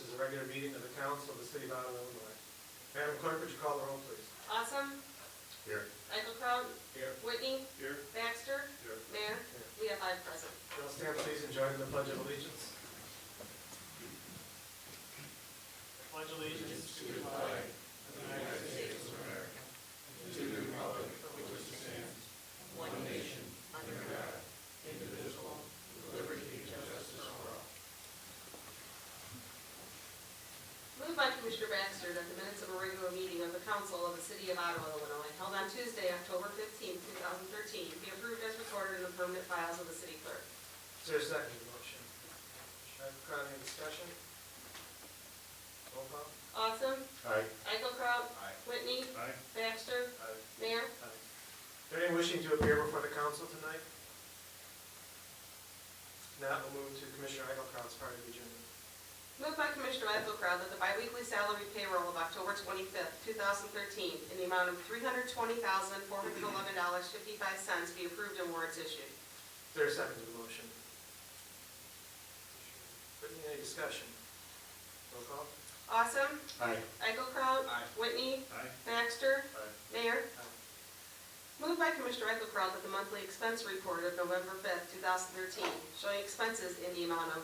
This is a regular meeting of the Council of the City of Ottawa, Illinois. Madam Clerk, would you call the roll, please? Awesome. Here. Eichelkraut. Here. Whitney. Here. Baxter. Here. Mayor. Here. We have 5 present. Bill, stand please and join in the Pledge of Allegiance. Pledge allegiance to the flag of the United States of America and to the republic for which it stands, one nation, under God, indivisible, with liberty and justice for all. Moved by Commissioner Baxter that the minutes of a regular meeting of the Council of the City of Ottawa, Illinois, held on Tuesday, October 15, 2013, be approved as recorded in the permanent files of the City Clerk. Is there a second to the motion? Eichelkraut, any discussion? Roll call. Awesome. Aye. Eichelkraut. Aye. Whitney. Aye. Baxter. Aye. Mayor. Aye. Is there anyone wishing to appear before the council tonight? Now we'll move to Commissioner Eichelkraut's part of the agenda. Moved by Commissioner Eichelkraut that the biweekly salary payroll of October 25th, 2013, in the amount of $320,411.55 be approved and warrants issued. Is there a second to the motion? Whitney, any discussion? Roll call. Awesome. Aye. Eichelkraut. Aye. Whitney. Aye. Baxter. Aye. Mayor. Aye. Moved by Commissioner Eichelkraut that the monthly expense report of November 5th, 2013, showing expenses in the amount of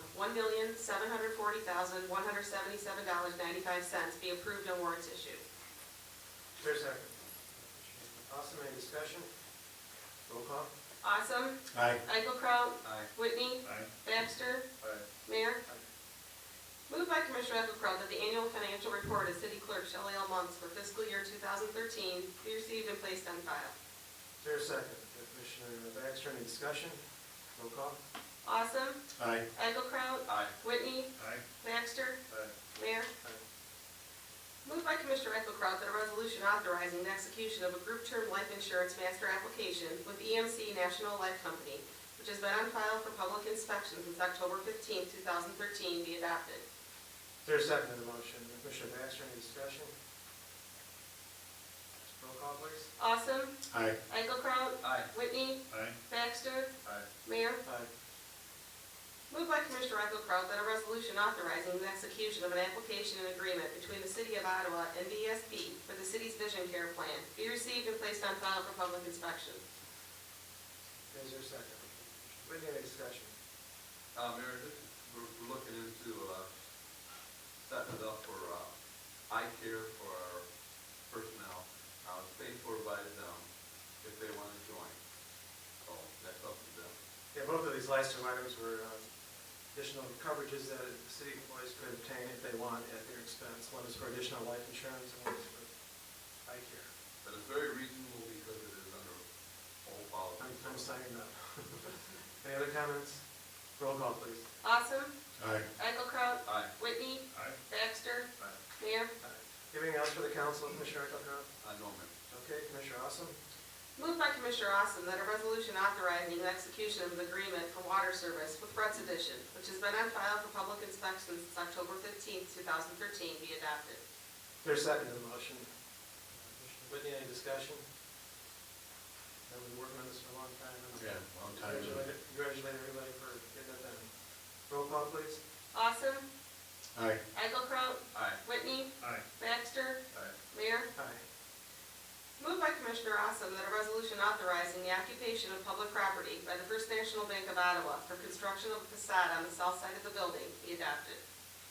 $1,740,177.95 be approved and warrants issued. Is there a second? Awesome, any discussion? Roll call. Awesome. Aye. Eichelkraut. Aye. Whitney. Aye. Baxter. Aye. Mayor. Aye. Moved by Commissioner Eichelkraut that the annual financial report of City Clerk Shelley L. Months for fiscal year 2013 be received and placed on file. Is there a second? Commissioner Baxter, any discussion? Roll call. Awesome. Aye. Eichelkraut. Aye. Whitney. Aye. Baxter. Aye. Mayor. Aye. Moved by Commissioner Eichelkraut that a resolution authorizing the execution of a group term life insurance master application with EMC National Life Company, which has been on file for public inspection since October 15, 2013, be adopted. Is there a second to the motion? Commissioner Baxter, any discussion? Roll call, please. Awesome. Aye. Eichelkraut. Aye. Whitney. Aye. Baxter. Aye. Mayor. Aye. Moved by Commissioner Eichelkraut that a resolution authorizing the execution of an application and agreement between the City of Ottawa and VSP for the city's vision care plan be received and placed on file for public inspection. Is there a second? Whitney, any discussion? Mayor, we're looking into setting it up for eye care for our personnel. It's paid for by them if they want to join. So that's up to them. Yeah, both of these last two items were additional coverages that the city employees could obtain if they want at their expense. One is for additional life insurance and one is for eye care. But it's very reasonable because it is under old policy. I'm signing up. Any other comments? Roll call, please. Awesome. Aye. Eichelkraut. Aye. Whitney. Aye. Baxter. Aye. Mayor. Anything else for the council, Commissioner Eichelkraut? No, Mayor. Okay, Commissioner Awesome. Moved by Commissioner Awesome that a resolution authorizing the execution of an agreement for water service with Brett's Addition, which has been on file for public inspection since October 15, 2013, be adopted. There's a second to the motion. Commissioner Whitney, any discussion? I've been working on this for a long time. Yeah, long time. Congratulate everybody for getting it done. Roll call, please. Awesome. Aye. Eichelkraut. Aye. Whitney. Aye. Baxter. Aye. Mayor. Aye. Moved by Commissioner Awesome that a resolution authorizing the occupation of public property by the First National Bank of Ottawa for construction of a facade on the south side of the building be adopted.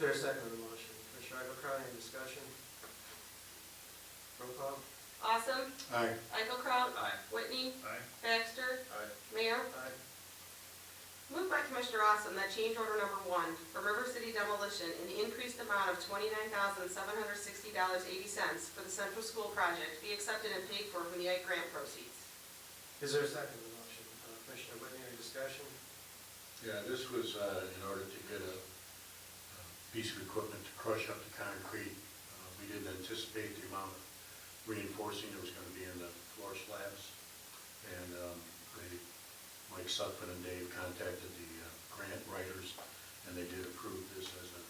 There's a second to the motion. Commissioner Eichelkraut, any discussion? Roll call. Awesome. Aye. Eichelkraut. Aye. Whitney. Aye. Baxter. Aye. Mayor. Aye. Moved by Commissioner Awesome that change order number 1 for River City Demolition in the increased amount of $29,760.80 for the Central School project be accepted and paid for from the Ike grant proceeds. Is there a second to the motion? Commissioner Whitney, any discussion? Yeah, this was in order to get a piece of equipment to crush up the concrete. We didn't anticipate the amount of reinforcing that was going to be in the floor slabs. And Mike Sutphin and Dave contacted the grant writers, and they did approve this as an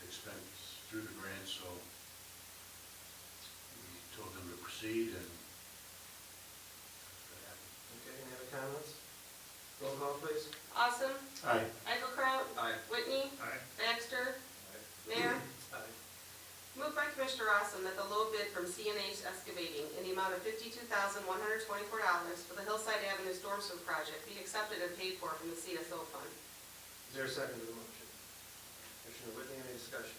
expense through the grant, so we told them to proceed, and that happened. Okay, any other comments? Roll call, please. Awesome. Aye. Eichelkraut. Aye. Whitney. Aye. Baxter. Aye. Mayor. Mr. Awesome that the low bid from CNH Excavating in the amount of $52,124 for the Hillside Avenue Storm Sewer Project be accepted and paid for from the CSO fund. Is there a second to the motion? Commissioner Whitney, any discussion?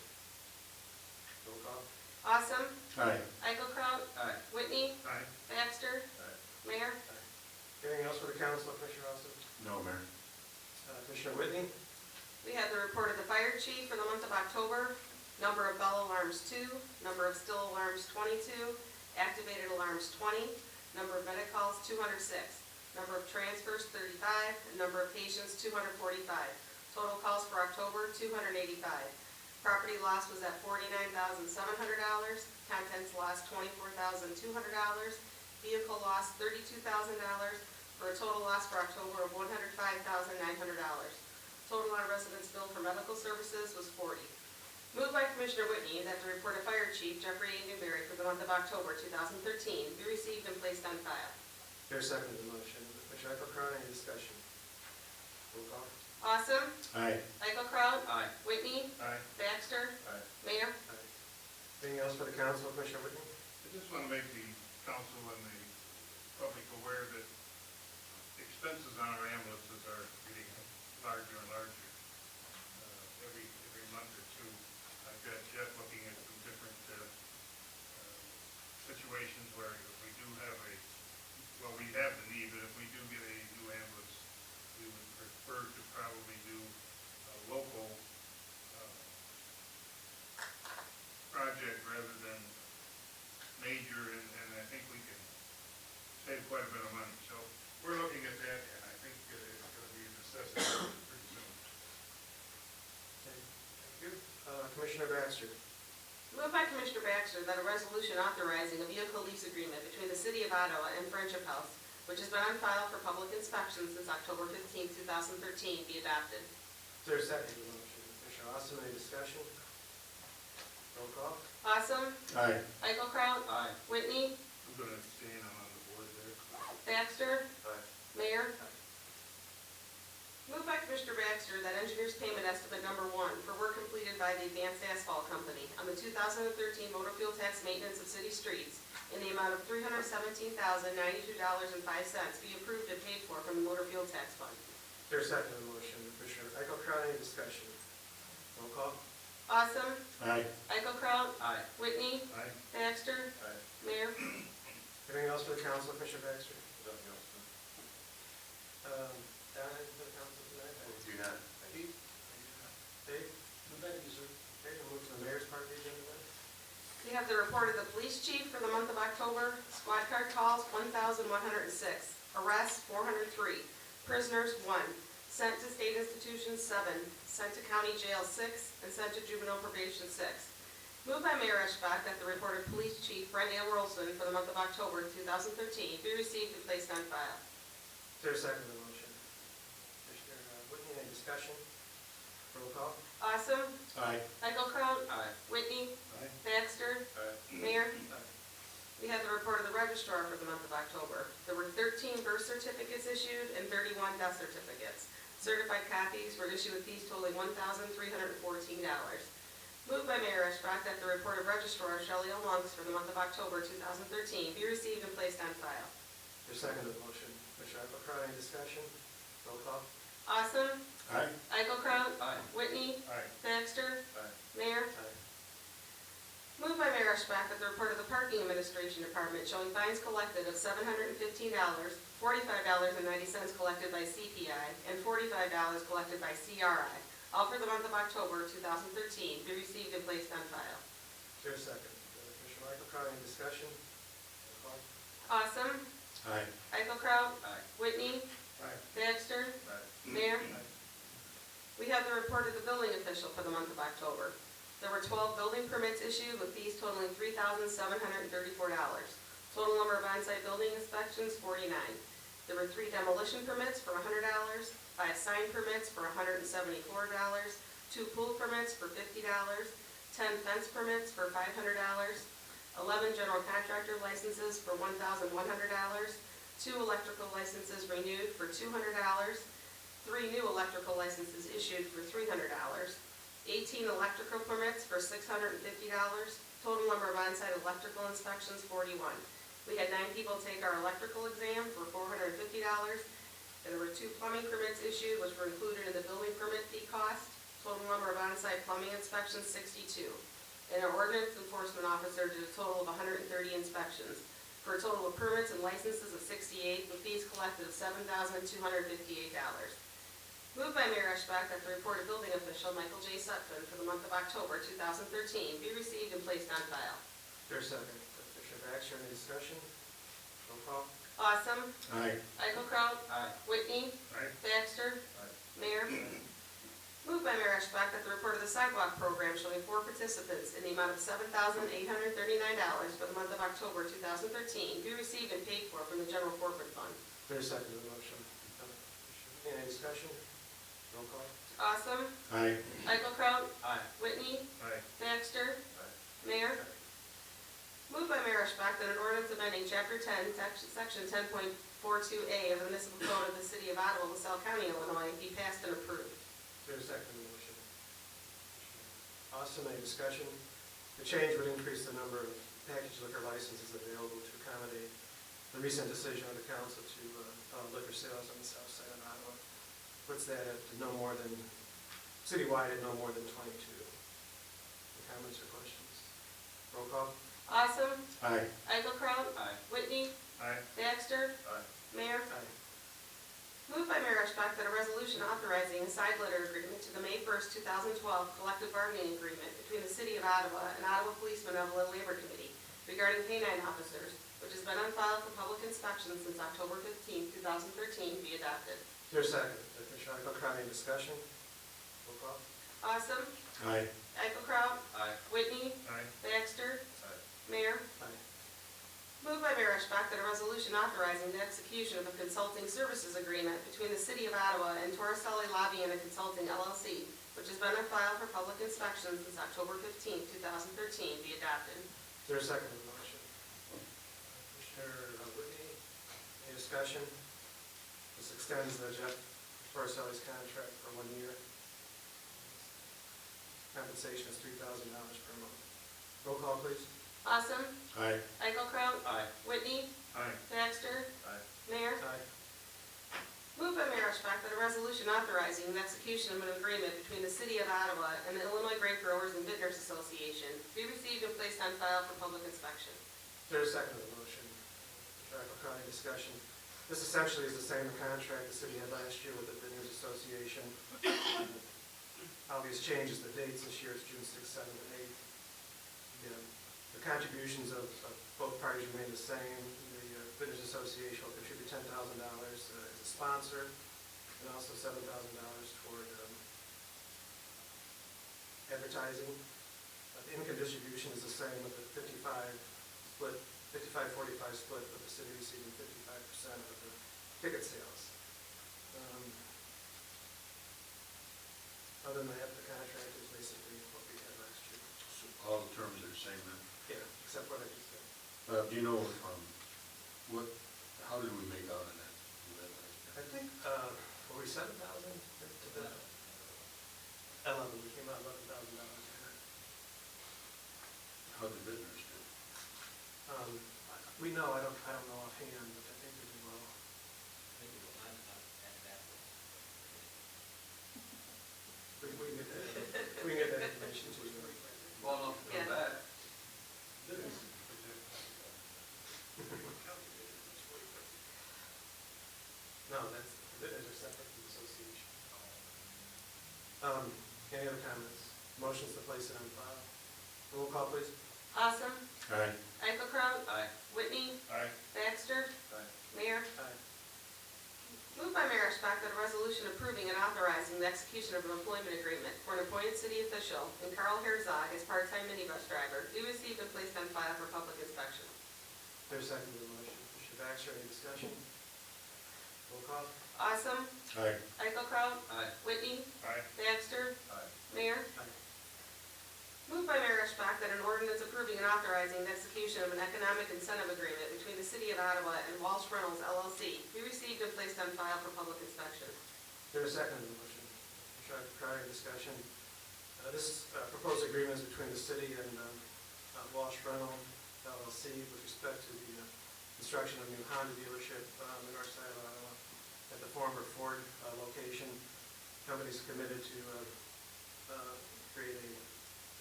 Roll call. Awesome. Aye. Eichelkraut. Aye. Whitney. Aye. Baxter. Aye. Mayor. Anything else for the council, Commissioner Awesome? No, Mayor. Commissioner Whitney? We have the report of the fire chief for the month of October. Number of bell alarms 2, number of still alarms 22, activated alarms 20, number of medic calls 206, number of transfers 35, and number of patients 245. Total calls for October 285. Property loss was at $49,700, contents lost $24,200, vehicle loss $32,000, for a total loss for October of $105,900. Total on residents billed for medical services was 40. Moved by Commissioner Whitney that the report of Fire Chief Jeffrey A. Newberry for the month of October 2013 be received and placed on file. Is there a second to the motion? Commissioner Eichelkraut, any discussion? Roll call. Awesome. Aye. Eichelkraut. Aye. Whitney. Aye. Baxter. Aye. Mayor. Aye. Anything else for the council, Commissioner Whitney? I just want to make the council and the public aware that expenses on our ambulances are getting larger and larger. Every month or two, I've got Jeff looking at some different situations where if we do have we have the need, but if we do get a new ambulance, we would prefer to probably do a local project rather than major, and I think we can save quite a bit of money. So we're looking at that, and I think it's going to be a necessity pretty soon. Okay, thank you. Commissioner Baxter? Moved by Commissioner Baxter that a resolution authorizing a vehicle lease agreement between the City of Ottawa and Friendship House, which has been on file for public inspection since October 15, 2013, be adopted. Is there a second to the motion? Commissioner Awesome, any discussion? Roll call. Awesome. Aye. Eichelkraut. Aye. Whitney. I'm going to abstain, I'm on the board there. Baxter. Aye. Mayor. Moved by Commissioner Baxter that engineer's payment estimate number 1 for work completed by the Advanced Asphalt Company on the 2013 motor fuel tax maintenance of city streets in the amount of $317,092.05 be approved and paid for from the motor fuel tax fund. Is there a second to the motion? Commissioner Eichelkraut, any discussion? Roll call. Awesome. Aye. Eichelkraut. Aye. Whitney. Aye. Baxter. Aye. Mayor. Anything else for the council, Commissioner Baxter? Nothing else. Don, anything for the council tonight? Do not. Dave? Okay, we'll move to the mayor's part of the agenda then. We have the report of the police chief for the month of October. Squad car calls 1,106. Arrests 403. Prisoners 1. Sent to state institutions 7. Sent to county jail 6. And sent to juvenile probation 6. Moved by Mayor Eschbach that the report of police chief Brent A. Wilson for the month of October 2013 be received and placed on file. Is there a second to the motion? Commissioner Whitney, any discussion? Roll call. Awesome. Aye. Eichelkraut. Aye. Whitney. Aye. Baxter. Aye. Mayor. Aye. We have the report of the registrar for the month of October. There were 13 birth certificates issued and 31 death certificates. Certified copies were issued with fees totaling $1,314. Moved by Mayor Eschbach that the report of registrar Shelley L. Monks for the month of October 2013 be received and placed on file. Is there a second to the motion? Commissioner Eichelkraut, any discussion? Roll call. Awesome. Aye. Eichelkraut. Aye. Whitney. Aye. Baxter. Aye. Mayor. Aye. Moved by Mayor Eschbach that the report of the Parking Administration Department showing fines collected of $715, $45.90 collected by CPI, and $45 collected by CRI, all for the month of October 2013, be received and placed on file. Is there a second? Commissioner Eichelkraut, any discussion? Roll call. Awesome. Aye. Eichelkraut. Aye. Whitney. Aye. Baxter. Aye. Mayor. Aye. We have the report of the building official for the month of October. There were 12 building permits issued with fees totaling $3,734. Total number of on-site building inspections, 49. There were 3 demolition permits for $100, 5 sign permits for $174, 2 pool permits for $50, 10 fence permits for $500, 11 general contractor licenses for $1,100, 2 electrical licenses renewed for $200, 3 new electrical licenses issued for $300, 18 electrical permits for $650. Total number of on-site electrical inspections, 41. We had 9 people take our electrical exam for $450. And there were 2 plumbing permits issued, which were included in the building permit fee cost. Total number of on-site plumbing inspections, 62. And our ordinance enforcement officer did a total of 130 inspections, for a total of permits and licenses of 68, with fees collected of $7,258. Moved by Mayor Eschbach that the report of building official Michael J. Sutphen for the month of October 2013 be received and placed on file. There's a second. Commissioner Baxter, any discussion? Roll call. Awesome. Aye. Eichelkraut. Aye. Whitney. Aye. Baxter. Aye. Mayor. Moved by Mayor Eschbach that the report of the sidewalk program showing 4 participants in the amount of $7,839 for the month of October 2013 be received and paid for from the general corporate fund. There's a second to the motion. Any discussion? Roll call. Awesome. Aye. Eichelkraut. Aye. Whitney. Aye. Baxter. Aye. Mayor. Moved by Mayor Eschbach that an ordinance amending Chapter 10, Section 10.42A of the Municipal Code of the City of Ottawa, LaSalle County, Illinois, be passed and approved. There's a second to the motion. Awesome, any discussion? The change would increase the number of package liquor licenses available to accommodate the recent decision of the council to allow liquor sales on the south side of Ottawa. Puts that at no more than, citywide at no more than 22. Any comments or questions? Roll call. Awesome. Aye. Eichelkraut. Aye. Whitney. Aye. Baxter. Aye. Mayor. Aye. Moved by Mayor Eschbach that a resolution authorizing a side letter agreement to the May 1st, 2012 collective bargaining agreement between the City of Ottawa and Ottawa Police Benevolent Labor Committee regarding canine officers, which has been on file for public inspection since October 15, 2013, be adopted. Is there a second? Commissioner Eichelkraut, any discussion? Roll call. Awesome. Aye. Eichelkraut. Aye. Whitney. Aye. Baxter. Aye. Mayor. Aye. Moved by Mayor Eschbach that a resolution authorizing the execution of a consulting services agreement between the City of Ottawa and Torricelli Lobbying and Consulting LLC, which has been on file for public inspection since October 15, 2013, be adopted. Is there a second to the motion? Commissioner Whitney, any discussion? This extends the Jeff Torricelli's contract for 1 year. Compensation is $3,000 per month. Roll call, please. Awesome. Aye. Eichelkraut. Aye. Whitney. Aye. Baxter. Aye. Mayor. Aye. Moved by Mayor Eschbach that a resolution authorizing the execution of an agreement between the City of Ottawa and the Illinois Grape Growers and Vintners Association be received and placed on file for public inspection. Is there a second to the motion? Commissioner Eichelkraut, any discussion? This essentially is the same contract the city had last year with the Vintners Association. Obvious changes, the dates this year is June 6th, 7th, and 8th. The contributions of both parties remain the same. The Vintners Association will contribute $10,000 as a sponsor, and also $7,000 toward advertising. The income distribution is the same with the 55-45 split, with the city receiving 55% of the ticket sales. Other than that, the contract is basically what we had last year. So all the terms are the same then? Yeah, except what I just said. Do you know, how did we make out on that? I think, were we 7,000 to the 11? We came out $11,000. How did Vintners do? We know, I don't know offhand, but I think we did well. We can get that information to you. Well enough to come Yeah. back. No, that's a separate from the association. Any other comments? Motions to place it on file. Roll call, please. Awesome. Aye. Eichelkraut. Aye. Whitney. Aye. Baxter. Aye. Mayor. Aye. Moved by Mayor Eschbach that a resolution approving and authorizing the execution of an employment agreement for an appointed city official and Carl Herzog as part-time minibus driver be received and placed on file for public inspection. There's a second to the motion. Commissioner Baxter, any discussion? Roll call. Awesome. Aye. Eichelkraut. Aye. Whitney. Aye. Baxter. Aye. Mayor. Aye. Moved by Mayor Eschbach that an ordinance approving and authorizing the execution of an economic incentive agreement between the City of Ottawa and Walsh Reynolds LLC be received and placed on file for public inspection. There's a second to the motion. Commissioner Eichelkraut, any discussion? This proposed agreement is between the city and Walsh Rental LLC with respect to the construction of a new Honda dealership on the north side of Ottawa at the former Ford location. The company's committed to create a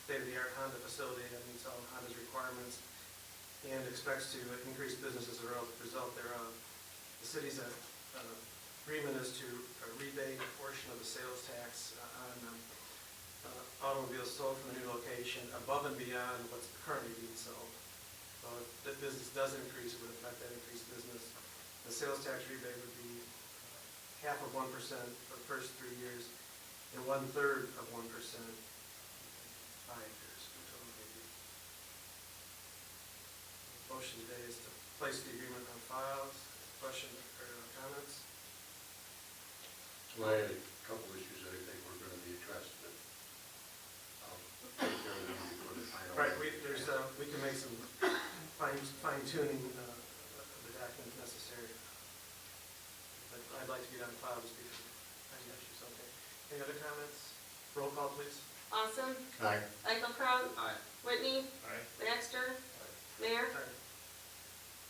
state-of-the-art Honda facility that meets all Honda's requirements and expects to increase business as a result thereof. The city's agreement is to rebate a portion of the sales tax on automobiles sold from the new location above and beyond what's currently being sold. So if the business does increase, it would affect that increased business. The sales tax rebate would be 0.5% for the first 3 years and 1/3 of 1% 5 years. Motion today is to place the agreement on file. Questions or comments? Well, I had a couple issues that I think were going to be addressed, but I'll take care of them before the final. Right, we can make some fine tuning of the document if necessary. But I'd like to get on file just because of time issues. Okay. Any other comments? Roll call, please. Awesome. Aye. Eichelkraut. Aye. Whitney. Aye. Baxter. Mayor. Aye.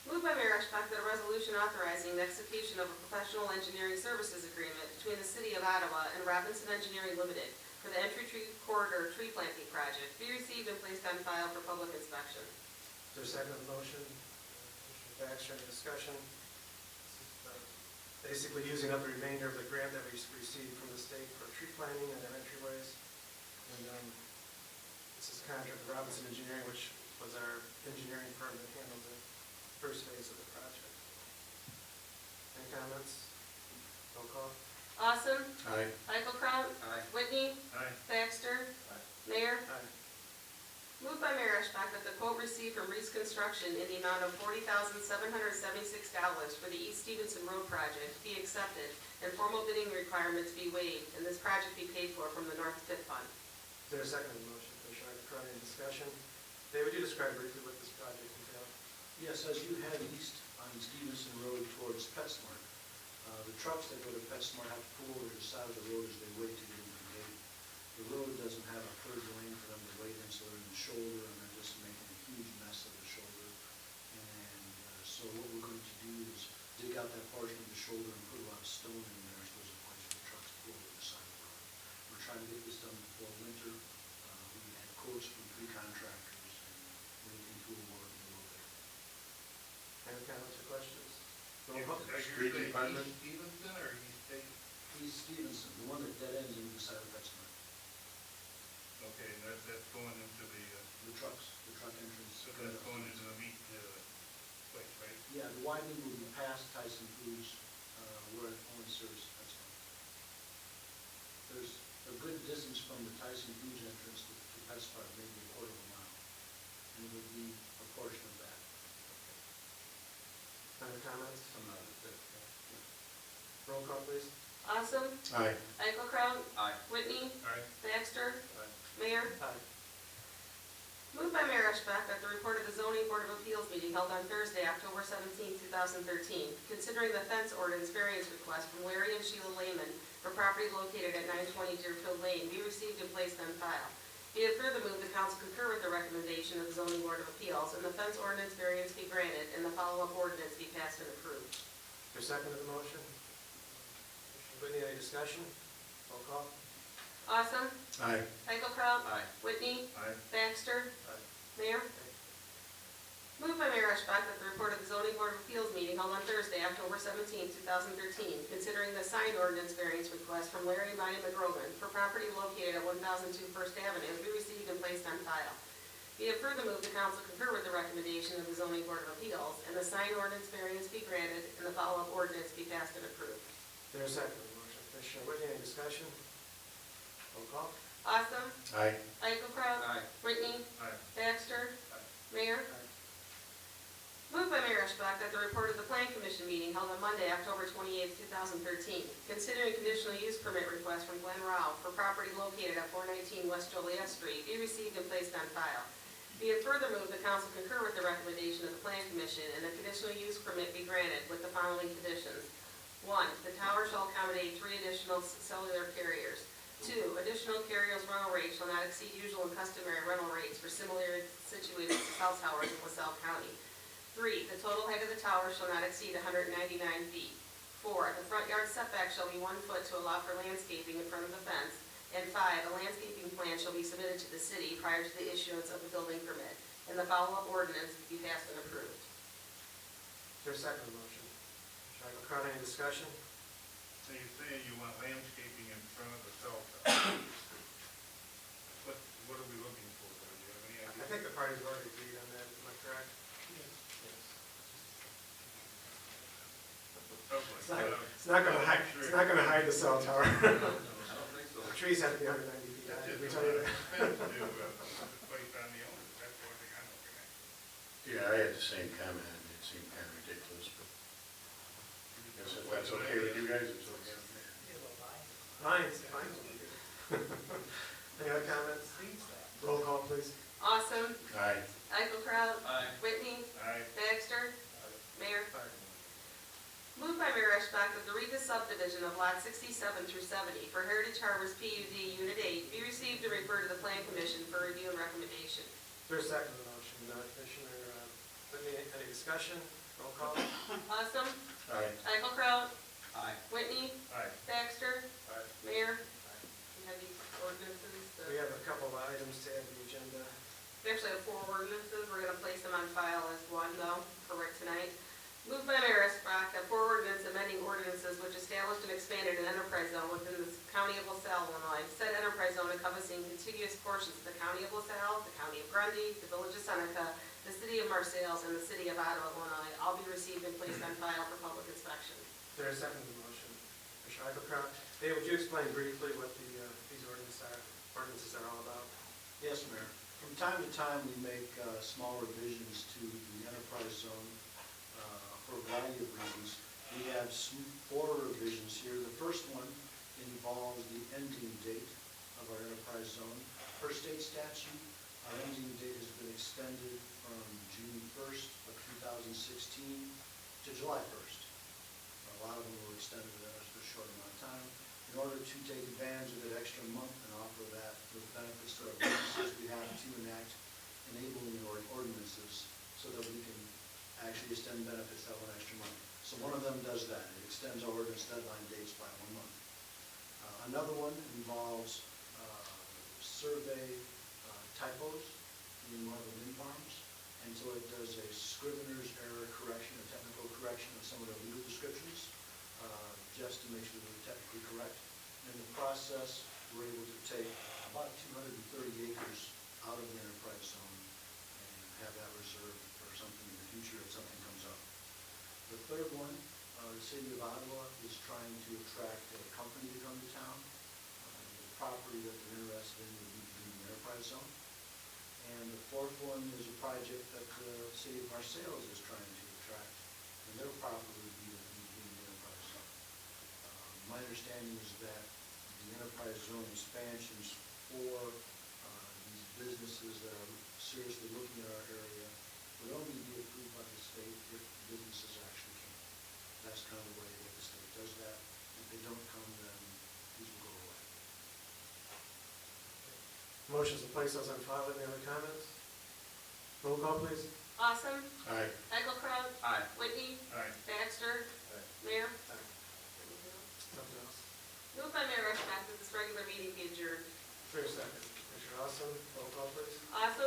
Moved by Mayor Eschbach that a resolution authorizing the execution of a professional engineering services agreement between the City of Ottawa and Robinson Engineering Limited for the Entry Tree Corridor Tree Planting Project be received and placed on file for public inspection. Is there a second on the motion? Commissioner Baxter, any discussion? This is basically using up the remainder of the grant that we received from the state for tree planting and entryways. And this is a contract with Robinson Engineering, which was our engineering firm that handled the first phase of the project. Any comments? Roll call. Awesome. Aye. Eichelkraut. Aye. Whitney. Aye. Baxter. Mayor. Aye. Moved by Mayor Eschbach that the quote received from Reese Construction in the amount of $40,776 for the East Stevenson Road project be accepted and formal bidding requirements be waived and this project be paid for from the North Fifth Fund. Is there a second on the motion? Commissioner Eichelkraut, any discussion? David, would you describe briefly what this project entails? Yes, as you head east on Stevenson Road towards PetSmart, the trucks that go to PetSmart have to pull over to the side of the road as they wait to get into the gate. The road doesn't have a third lane for them to wait in, so they're in the shoulder, and they're just making a huge mess of the shoulder. And so what we're going to do is dig out that portion of the shoulder and put a lot of stone in there, so there's a place for the trucks to pull over the side of the road. We're trying to get this done before winter. We had quotes from 3 contractors, and we're looking to award them a little bit. Any comments or questions? Roll Are call. you Street saying department? East Stevenson or East State? East Stevenson, the one that dead ends into the side of PetSmart. Okay, that's going into the, The truck entrance. so that's going into the meat place, right? Yeah, the widening will be past Tyson Foods, where it only serves PetSmart. There's a good distance from the Tyson Foods entrance to PetSmart, maybe a quarter of a mile. And it would be a portion of that. Other comments? I'm not a fit. Roll call, please. Awesome. Aye. Eichelkraut. Aye. Whitney. Aye. Baxter. Aye. Mayor. Aye. Moved by Mayor Eschbach that the report of the Zoning Board of Appeals meeting held on Thursday, October 17, 2013, considering the fence ordinance variance request from Larry and Sheila Lehman for property located at 920 Deerfield Lane be received and placed on file. Be it further moved, the council concur with the recommendation of the Zoning Board of Appeals and the fence ordinance variance be granted and the follow-up ordinance be passed and approved. Is there a second to the motion? Commissioner Whitney, any discussion? Roll call. Awesome. Aye. Eichelkraut. Aye. Whitney. Aye. Baxter. Aye. Mayor. Moved by Mayor Eschbach that the report of the Zoning Board of Appeals meeting held on Thursday, October 17, 2013, considering the sign ordinance variance request from Larry and Bonnie McGrogan for property located at 1002 First Avenue be received and placed on file. Be it further moved, the council concur with the recommendation of the Zoning Board of Appeals and the sign ordinance variance be granted and the follow-up ordinance be passed and approved. Is there a second to the motion? Commissioner Whitney, any discussion? Roll call. Awesome. Aye. Eichelkraut. Aye. Whitney. Aye. Baxter. Aye. Mayor. Aye. Moved by Mayor Eschbach that the report of the Plan Commission meeting held on Monday, October 28, 2013, considering conditional use permit request from Glenn Rao for property located at 419 West Joliet Street, be received and placed on file. Be it further moved, the council concur with the recommendation of the Plan Commission and the conditional use permit be granted with the following conditions. 1, the tower shall accommodate 3 additional cellular carriers. 2, additional carriers rental rates shall not exceed usual and customary rental rates for similarly situated cell towers in LaSalle County. 3, the total height of the tower shall not exceed 199 feet. 4, the front yard setback shall be 1 foot to allow for landscaping in front of the fence. And 5, a landscaping plan shall be submitted to the city prior to the issuance of the building permit, and the follow-up ordinance be passed and approved. Is there a second motion? Mr. Eichelkraut, any discussion? So you're saying you want landscaping in front of the cell tower? What are we looking for there? Do you have any I idea? think the parties have already agreed on that, am I correct? Yes. It's not gonna hide, it's not gonna hide the cell tower. I don't think so. The trees have to be 190 feet high, did we tell you that? Place on the owner, that's the only thing I'm looking at. Yeah, I had the same comment, it seemed kind of ridiculous, but I guess if that's okay with you guys, it's okay with me. Fines. Any other comments? Roll call, please. Awesome. Aye. Eichelkraut. Aye. Whitney. Aye. Baxter. Mayor. Aye. Moved by Mayor Eschbach that the Regis subdivision of lot 67 through 70 for Heritage Harbors PUD Unit 8 be received and referred to the Plan Commission for review and recommendation. Is there a second to the motion? Commissioner Whitney, any discussion? Roll call. Awesome. Aye. Eichelkraut. Aye. Whitney. Aye. Baxter. Aye. Mayor. We have these ordinances. We have a couple of items to add to the agenda. We actually have 4 ordinances. We're going to place them on file as one, though, for right tonight. Moved by Mayor Eschbach that 4 ordinance amending ordinances which established and expanded an enterprise zone within the county of LaSalle, Illinois. Said enterprise zone encompassing contiguous portions of the county of LaSalle, the county of Grundy, the village of Seneca, the city of Marseilles, and the city of Ottawa, Illinois. All be received and placed on file for public inspection. Is there a second to the motion? Commissioner Eichelkraut. Dave, would you explain briefly what these ordinances are all about? Yes, Mayor. From time to time, we make small revisions to the enterprise zone for a variety of reasons. We have 4 revisions here. The first one involves the ending date of our enterprise zone. Per state statute, our ending date has been extended from June 1st of 2016 to July 1st. A lot of them were extended in a short amount of time. In order to take advantage of that extra month and offer that with benefits to our businesses, we have to enact enabling ordinances so that we can actually extend benefits that 1 extra month. So one of them does that. It extends our ordinance deadline dates by 1 month. Another one involves survey typos in one of the wind farms. And so it does a scrivener's error correction, a technical correction of some of the legal descriptions, just to make sure they're technically correct. In the process, we're able to take about 230 acres out of the enterprise zone and have that reserved for something in the future if something comes up. The third one, the city of Ottawa is trying to attract a company to come to town. The property that they're interested in would be the enterprise zone. And the fourth one is a project that the city of Marseilles is trying to attract, and their property would be the enterprise zone. My understanding is that the enterprise zone expansions for these businesses that are seriously looking at our area would only be approved by the state if businesses actually came. That's kind of the way that the state does that. If they don't come, then these will go away. Motion's to place those on file. Any other comments? Roll call, please. Awesome. Aye. Eichelkraut. Aye. Whitney. Aye. Baxter. Mayor. Something else? Moved by Mayor Eschbach that this regular meeting be adjourned. Is there a second? Commissioner Awesome, roll call, please. Awesome.